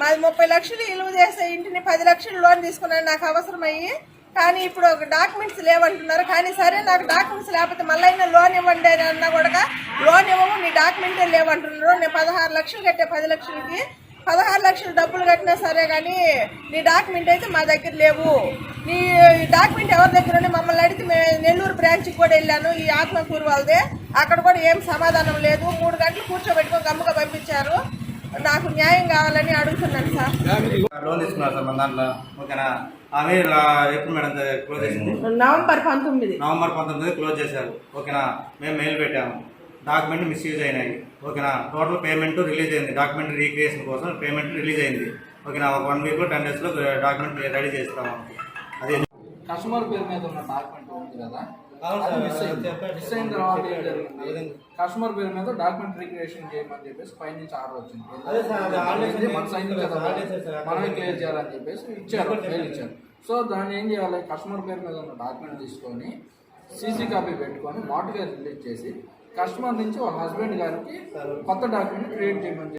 మాది 30 లక్షలు విలువ చేసే ఇంటిని 10 లక్షలు లోన్ తీసుకున్నాను నాకు అవసరమయ్యి. కానీ ఇప్పుడు డాక్యుమెంట్స్ లేవంటున్నారు. కానీ సరే నాకు డాక్యుమెంట్స్ లేకపోతే మళ్ళీ లోన్ ఇవ్వండి అని అన్నా కూడా లోన్ ఇవ్వము, నీ డాక్యుమెంటే లేవంటున్నారు. నేను 16 లక్షలు కట్టే 10 లక్షలకి 16 లక్షలు డబ్బులు కట్టినా సరే కానీ నీ డాక్యుమెంట్ అయితే మా దగ్గర లేవు. నీ డాక్యుమెంట్ ఎవరి దగ్గర ఉండి మమ్మల్ని అడిగితే నెల్లూరు బ్రాంచ్కి కూడా వెళ్ళాను, ఈ ఆత్మకూరు వాళ్ళదే. అక్కడ కూడా ఏం సమాధానం లేదు. 3 గంటలు కూర్చోబెట్టుకొని గమ్ముగా పంపించారు. నాకు న్యాయం కావాలని అడుగుతున్నాను సార్. లోన్ తీసుకున్నారు సార్ మన దాంట్లో. ఓకేనా, ఆమె ఎప్పుడు మేడం క్లోజ్ చేసింది? నవంబర్ 19 క్లోజ్ చేశారు. ఓకేనా, మేము మెయిల్ పెట్టాము, డాక్యుమెంట్ మిస్యూజ్ అయినాయి. ఓకేనా, టోటల్ పేమెంట్ రిలీజ్ అయింది. డాక్యుమెంట్ రీక్రియేషన్ కోసం పేమెంట్ రిలీజ్ అయింది. ఓకేనా, ఒక 1 వీక్ 10 డేస్లో డాక్యుమెంట్ రెడీ చేస్తాము. అది కస్టమర్ పేరు మీద ఉన్న డాక్యుమెంట్ ఉంది కదా, మిస్ అయిన తర్వాత ఏం జరిగింది? కస్టమర్ పేరు మీద డాక్యుమెంట్ రీక్రియేషన్ చేయమని చెప్పేసి పైనుంచి ఆర్డర్ వచ్చింది. మన సైన్ కదా, మనమే క్లియర్ చేయాలని చెప్పేసి ఇచ్చారు. సో దాన్ని ఏం చేయాలి? కస్టమర్ పేరు మీద ఉన్న డాక్యుమెంట్ తీసుకొని సీసీ కాపీ పెట్టుకొని మార్టిగేజ్ రిలీజ్ చేసి కస్టమర్ నుంచి వాళ్ళ హస్బెండ్ గారికి కొత్త డాక్యుమెంట్ క్రియేట్ చేయమని